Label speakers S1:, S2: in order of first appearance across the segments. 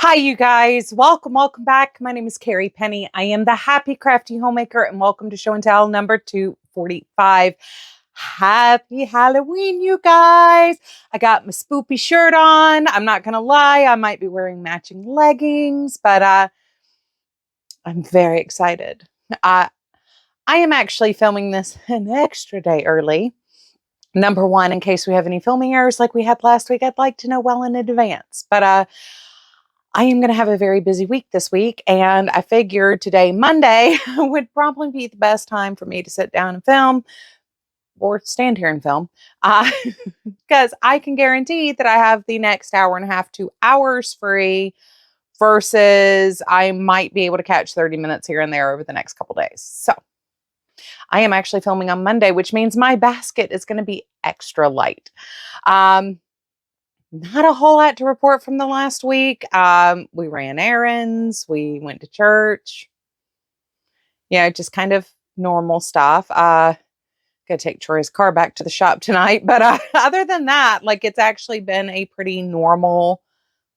S1: Hi, you guys. Welcome back. My name is Carrie Penny. I am the Happy Crafty Homemaker, and welcome to Show and Tell number 245. Happy Halloween, you guys. I got my spoopy shirt on. I'm not going to lie. I might be wearing matching leggings, but I'm very excited. I am actually filming this an extra day early. Number one, in case we have any filming errors like we had last week, I'd like to know well in advance. But I am going to have a very busy week this week, and I figured today, Monday, would probably be the best time for me to sit down and film or stand here and film because I can guarantee that I have the next hour and a half, 2 hours free versus I might be able to catch 30 minutes here and there over the next couple days. So I am actually filming on Monday, which means my basket is going to be extra light. Not a whole lot to report from the last week. We ran errands. We went to church. Yeah, just kind of normal stuff. Gotta take Troy's car back to the shop tonight. But other than that, like it's actually been a pretty normal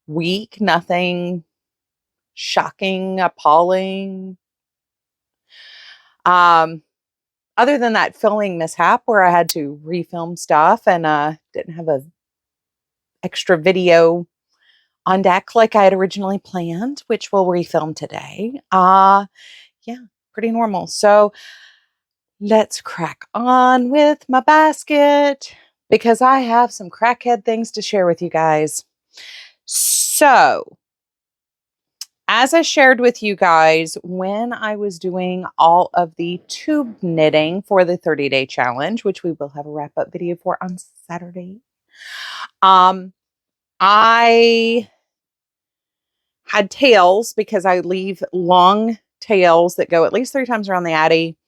S1: week. Nothing shocking, appalling. Other than that filming mishap where I had to refilm stuff and didn't have a extra video on deck like I had originally planned, which we'll refilm today. Yeah, pretty normal. So let's crack on with my basket because I have some crackhead things to share with you guys. So as I shared with you guys when I was doing all of the tube knitting for the 30-day challenge, which we will have a wrap-up video for on Saturday, I had tails because I leave long tails that go at least 3 times around the Addy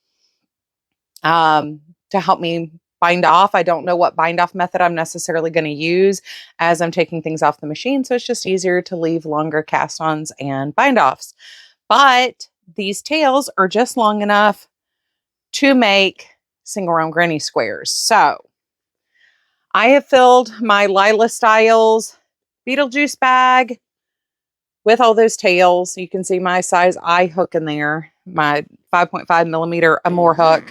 S1: to help me bind off. I don't know what bind off method I'm necessarily going to use as I'm taking things off the machine. So it's just easier to leave longer cast-ons and bind offs. But these tails are just long enough to make single round granny squares. So I have filled my Lila Styles Beetlejuice bag with all those tails. You can see my size eye hook in there, my 5.5 millimeter Amore hook.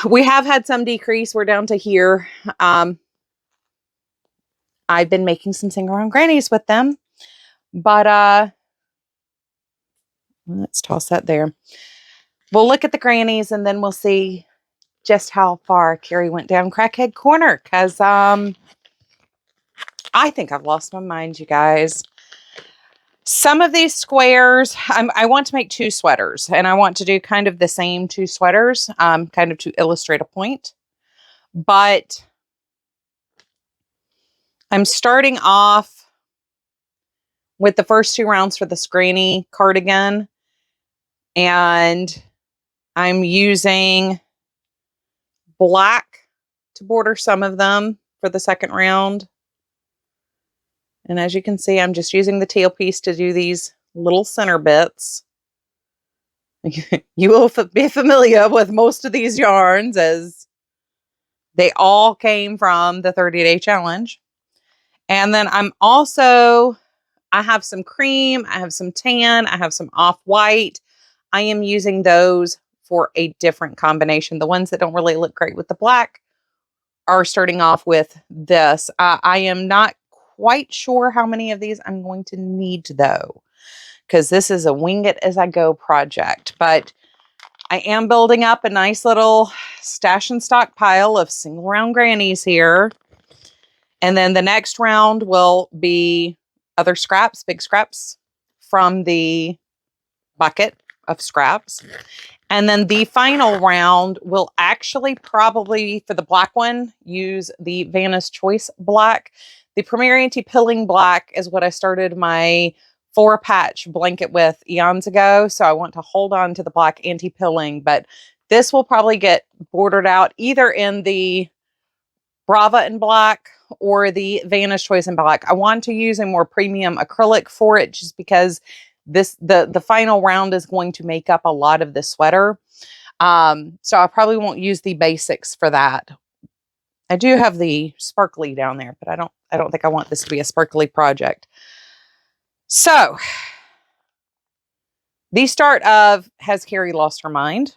S1: We have had some decrease. We're down to here. I've been making some single round grannies with them, but let's toss that there. We'll look at the grannies and then we'll see just how far Carrie went down Crackhead Corner because I think I've lost my mind, you guys. Some of these squares, I want to make 2 sweaters, and I want to do kind of the same 2 sweaters, kind of to illustrate a point. But I'm starting off with the first 2 rounds for this granny cardigan, and I'm using black to border some of them for the second round. And as you can see, I'm just using the tail piece to do these little center bits. You will be familiar with most of these yarns as they all came from the 30-day challenge. And then I have some cream, I have some tan, I have some off-white. I am using those for a different combination. The ones that don't really look great with the black are starting off with this. I am not quite sure how many of these I'm going to need though, because this is a wing it as I go project. But I am building up a nice little stash and stockpile of single round grannies here. And then the next round will be other scraps, big scraps from the bucket of scraps. And then the final round will actually probably, for the black one, use the Vanna's Choice black. The Premier Anti-Pilling black is what I started my 4-patch blanket with eons ago. So I want to hold on to the black anti-pilling, but this will probably get bordered out either in the Brava in black or the Vanna's Choice in black. I want to use a more premium acrylic for it just because the final round is going to make up a lot of the sweater. So I probably won't use the basics for that. I do have the sparkly down there, but I don't think I want this to be a sparkly project. So the start of Has Carrie Lost Her Mind?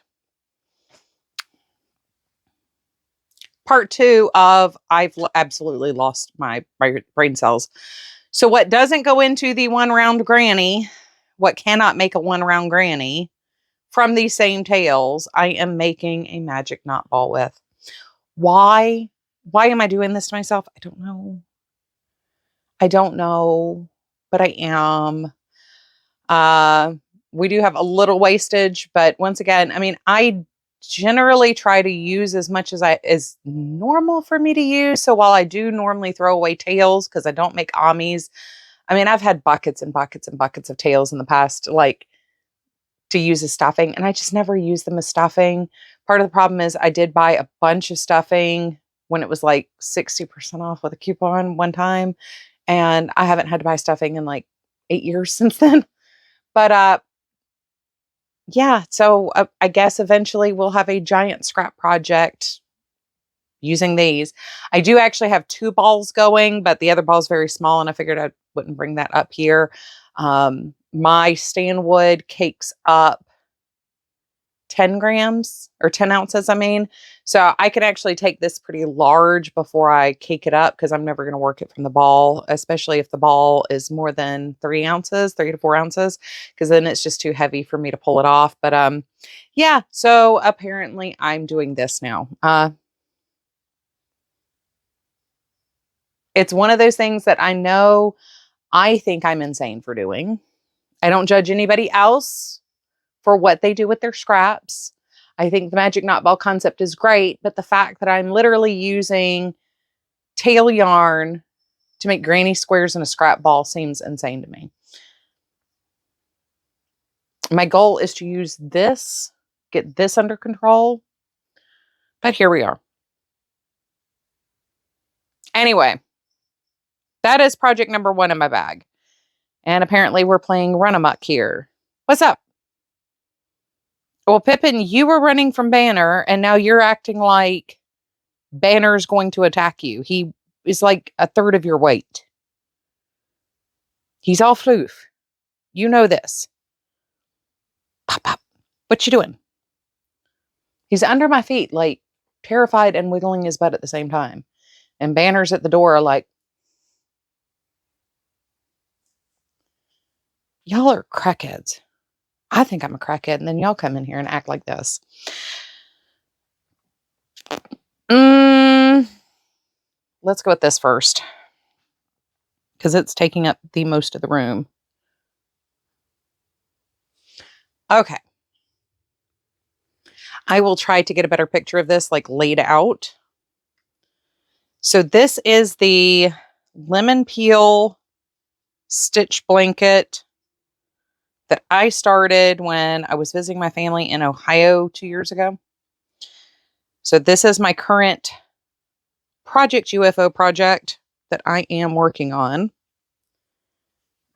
S1: Part 2 of I've absolutely lost my brain cells. So what doesn't go into the one round granny, what cannot make a one round granny from these same tails, I am making a magic knot ball with. Why? Why am I doing this to myself? I don't know. I don't know, but I am. We do have a little wastage, but once again, I mean, I generally try to use as much as is normal for me to use. So while I do normally throw away tails because I don't make amis, I mean, I've had buckets and buckets and buckets of tails in the past, like to use as stuffing, and I just never use them as stuffing. Part of the problem is I did buy a bunch of stuffing when it was like 60% off with a coupon one time, and I haven't had to buy stuffing in like 8 years since then. But yeah, so I guess eventually we'll have a giant scrap project using these. I do actually have 2 balls going, but the other ball is very small, and I figured I wouldn't bring that up here. My stand wood cakes up 10 grams or 10 ounces, I mean. So I can actually take this pretty large before I cake it up because I'm never going to work it from the ball, especially if the ball is more than 3 ounces, 3 to 4 ounces, because then it's just too heavy for me to pull it off. But yeah, so apparently I'm doing this now. It's one of those things that I know I think I'm insane for doing. I don't judge anybody else for what they do with their scraps. I think the magic knot ball concept is great, but the fact that I'm literally using tail yarn to make granny squares in a scrap ball seems insane to me. My goal is to use this, get this under control, but here we are. Anyway, that is project number 1 in my bag. And apparently we're playing run amok here. What's up? Well, Pippin, you were running from Banner, and now you're acting like Banner's going to attack you. He is like a third of your weight. He's all floof. You know this. Pop, pop. What you doing? He's under my feet, like terrified and wiggling his butt at the same time. And Banner's at the door, like, y'all are crackheads. I think I'm a crackhead, and then y'all come in here and act like this. Let's go with this first, because it's taking up the most of the room. Okay. I will try to get a better picture of this, like laid out. So this is the lemon peel stitch blanket that I started when I was visiting my family in Ohio 2 years ago. So this is my current project UFO project that I am working on.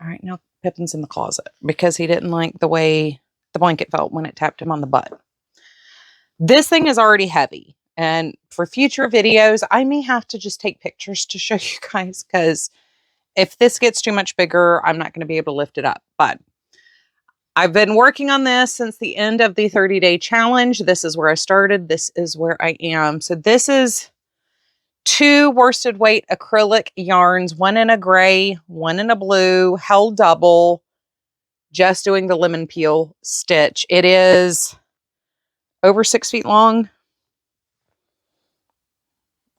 S1: All right, now Pippin's in the closet because he didn't like the way the blanket felt when it tapped him on the butt. This thing is already heavy. And for future videos, I may have to just take pictures to show you guys, because if this gets too much bigger, I'm not going to be able to lift it up. But I've been working on this since the end of the 30-day challenge. This is where I started. This is where I am. So this is 2 worsted weight acrylic yarns, 1 in a gray, 1 in a blue, held double, just doing the lemon peel stitch. It is over 6 feet long.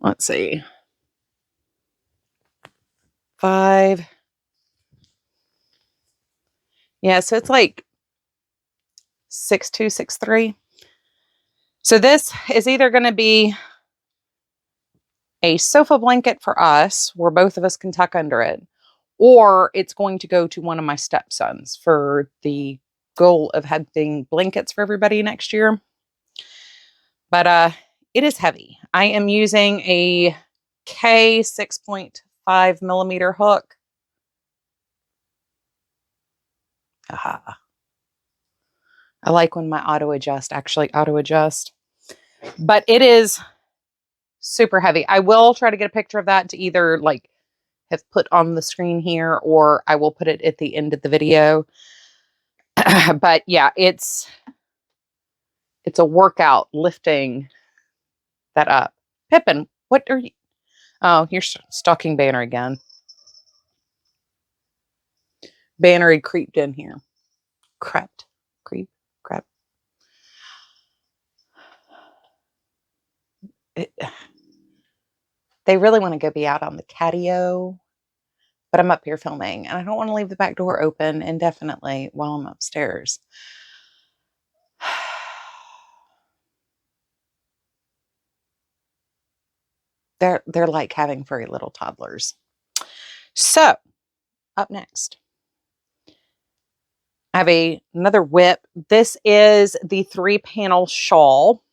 S1: Let's see. 5. Yeah, so it's like 6'2", 6'3". So this is either going to be a sofa blanket for us, where both of us can tuck under it, or it's going to go to one of my stepsons for the goal of having blankets for everybody next year. But it is heavy. I am using a K 6.5 millimeter hook. Aha. I like when my auto adjust actually auto adjust, but it is super heavy. I will try to get a picture of that to either like have put on the screen here, or I will put it at the end of the video. But yeah, it's a workout lifting that up. Pippin, what are you? Oh, you're stalking Banner again. Banner had creeped in here. Crept. Creep. Crept. They really want to go be out on the catio, but I'm up here filming and I don't want to leave the back door open indefinitely while I'm upstairs. They're like having furry little toddlers. So, up next, I have another WIP. This is the 3-panel shawl.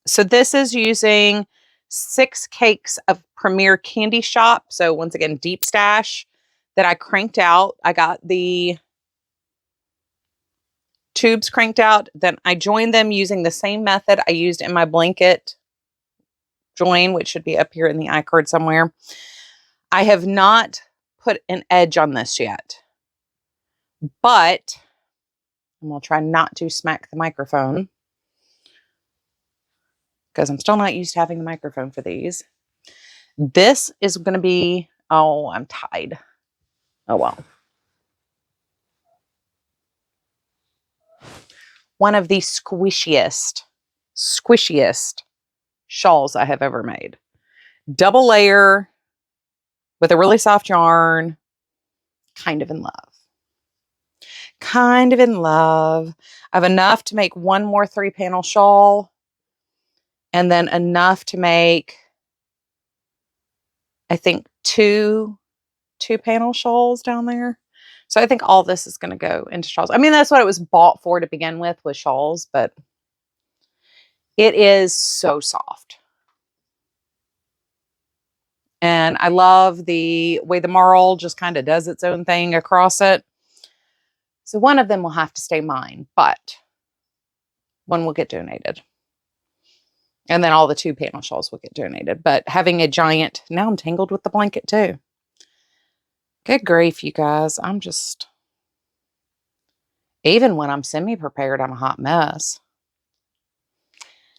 S1: So this is using 6 cakes of Premier Candy Shop. So once again, deep stash that I cranked out. I got the tubes cranked out. Then I joined them using the same method I used in my blanket join, which should be up here in the iCard somewhere. I have not put an edge on this yet, but I'm going to try not to smack the microphone because I'm still not used to having the microphone for these. This is going to be, oh, I'm tied. Oh, well. One of the squishiest shawls I have ever made. Double layer with a really soft yarn. Kind of in love. Kind of in love. I have enough to make one more 3-panel shawl. And then enough to make, I think, 2-panel shawls down there. So I think all this is going to go into shawls. I mean, that's what it was bought for to begin with shawls, but it is so soft. And I love the way the marl just kind of does its own thing across it. So one of them will have to stay mine, but one will get donated. And then all the 2-panel shawls will get donated. But having a giant, now I'm tangled with the blanket too. Good grief, you guys. I'm just, even when I'm semi-prepared, I'm a hot mess.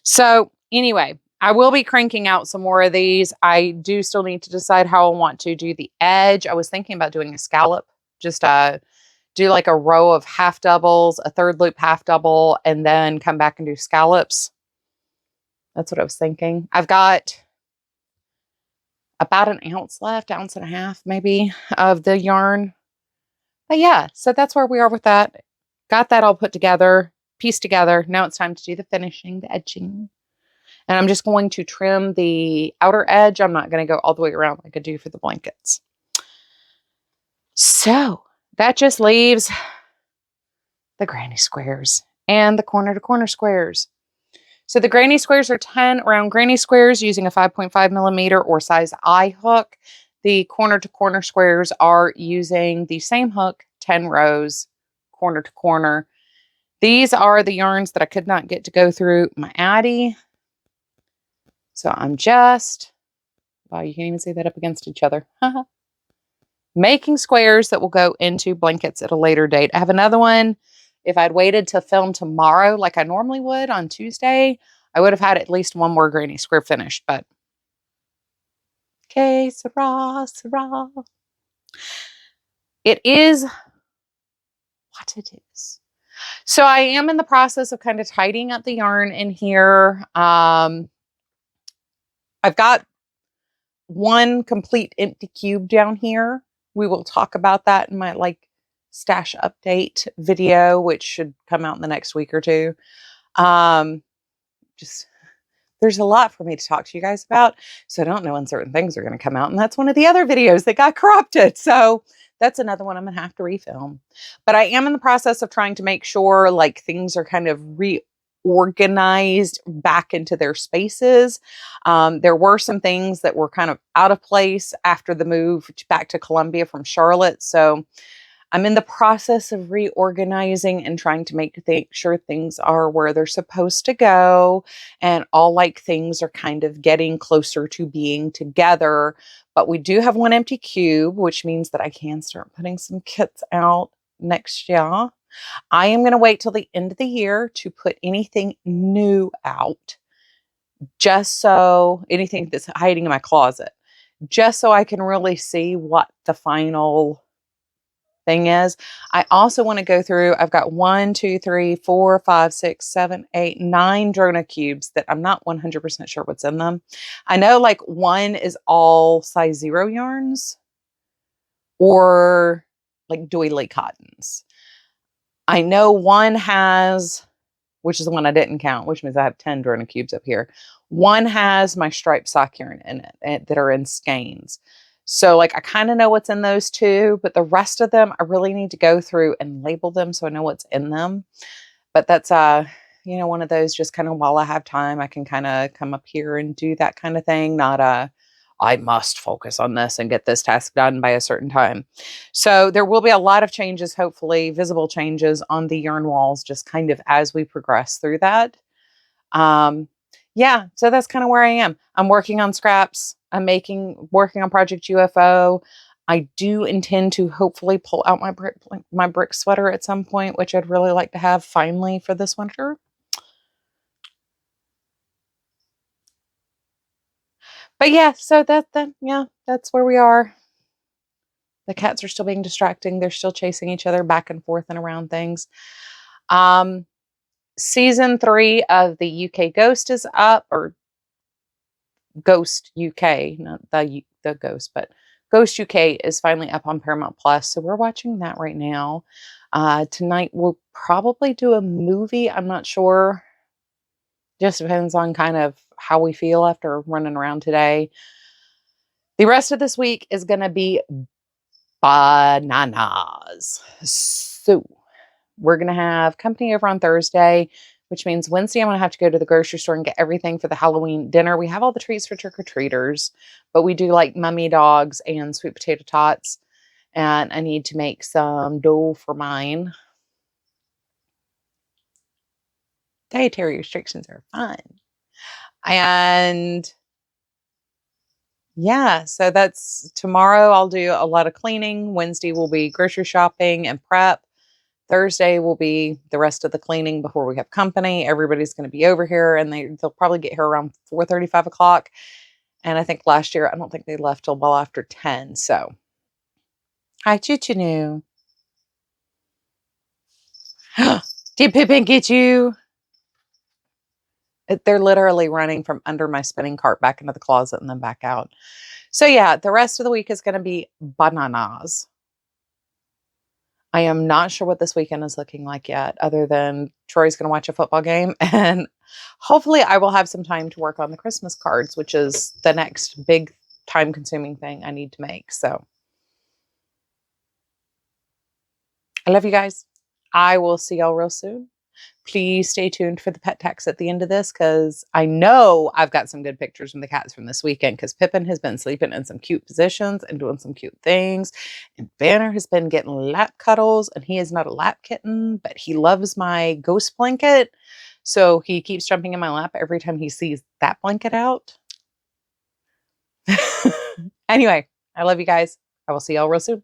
S1: So anyway, I will be cranking out some more of these. I do still need to decide how I want to do the edge. I was thinking about doing a scallop, just do like a row of half doubles, a 3rd loop half double, and then come back and do scallops. That's what I was thinking. I've got about 1 ounce left, 1.5 ounces maybe, of the yarn. But yeah, so that's where we are with that. Got that all put together, pieced together. Now it's time to do the finishing, the edging. And I'm just going to trim the outer edge. I'm not going to go all the way around like I do for the blankets. So that just leaves the granny squares and the corner to corner squares. So the granny squares are 10 round granny squares using a 5.5 millimeter or size I hook. The corner to corner squares are using the same hook, 10 rows, corner to corner. These are the yarns that I could not get to go through my Addy. So I'm just, wow, you can't even see that up against each other. Making squares that will go into blankets at a later date. I have another one. If I'd waited to film tomorrow like I normally would on Tuesday, I would have had at least one more granny square finished, but okay, Sarah. It is what it is. So I am in the process of kind of tidying up the yarn in here. I've got one complete empty cube down here. We will talk about that in my stash update video, which should come out in the next week or two. Just there's a lot for me to talk to you guys about, so I don't know when certain things are going to come out, and that's one of the other videos that got corrupted. So that's another one I'm going to have to refilm. But I am in the process of trying to make sure things are kind of reorganized back into their spaces. There were some things that were kind of out of place after the move back to Columbia from Charlotte. So I'm in the process of reorganizing and trying to make sure things are where they're supposed to go. And all like things are kind of getting closer to being together. But we do have one empty cube, which means that I can start putting some kits out next year. I am going to wait till the end of the year to put anything new out, just so anything that's hiding in my closet, just so I can really see what the final thing is. I also want to go through, I've got 1, 2, 3, 4, 5, 6, 7, 8, 9 Drona cubes that I'm not 100% sure what's in them. I know like one is all size 0 yarns or like doily cottons. I know one has, which is the one I didn't count, which means I have 10 Drona cubes up here. One has my striped sock yarn in it that are in skeins. So like I kind of know what's in those two, but the rest of them I really need to go through and label them so I know what's in them. But that's one of those just kind of while I have time, I can kind of come up here and do that kind of thing. Not I must focus on this and get this task done by a certain time. So there will be a lot of changes, hopefully visible changes on the yarn walls, just kind of as we progress through that. Yeah, so that's kind of where I am. I'm working on scraps. I'm working on Project UFO. I do intend to hopefully pull out my brick sweater at some point, which I'd really like to have finally for this winter. But yeah, so that's where we are. The cats are still being distracting. They're still chasing each other back and forth and around things. Season 3 of the UK Ghost is up, or Ghost UK, not the Ghost, but Ghost UK is finally up on Paramount Plus. So we're watching that right now. Tonight we'll probably do a movie. I'm not sure. Just depends on kind of how we feel after running around today. The rest of this week is going to be bananas. So we're going to have company over on Thursday, which means Wednesday I'm going to have to go to the grocery store and get everything for the Halloween dinner. We have all the treats for trick-or-treaters, but we do like mummy dogs and sweet potato tots. And I need to make some dough for mine. Dietary restrictions are fun. And yeah, so that's tomorrow. I'll do a lot of cleaning. Wednesday will be grocery shopping and prep. Thursday will be the rest of the cleaning before we have company. Everybody's going to be over here, and they'll probably get here around 4:30, 5 o'clock. And I think last year, I don't think they left till well after 10. So, hi, Choo-Choo. Did Pippin get you? They're literally running from under my spinning cart back into the closet and then back out. So yeah, the rest of the week is going to be bananas. I am not sure what this weekend is looking like yet, other than Troy's going to watch a football game. And hopefully I will have some time to work on the Christmas cards, which is the next big time consuming thing I need to make. So I love you guys. I will see y'all real soon. Please stay tuned for the pet tax at the end of this, because I know I've got some good pictures from the cats from this weekend, because Pippin has been sleeping in some cute positions and doing some cute things. And Banner has been getting lap cuddles, and he is not a lap kitten, but he loves my ghost blanket. So he keeps jumping in my lap every time he sees that blanket out. Anyway, I love you guys. I will see y'all real soon.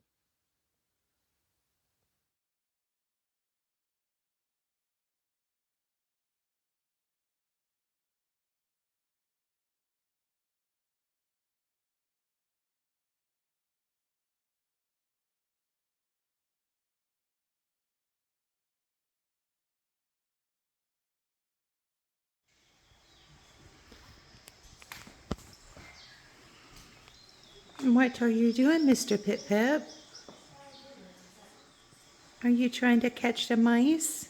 S2: What are you doing, Mr. Pip Pip? Are you trying to catch the mice?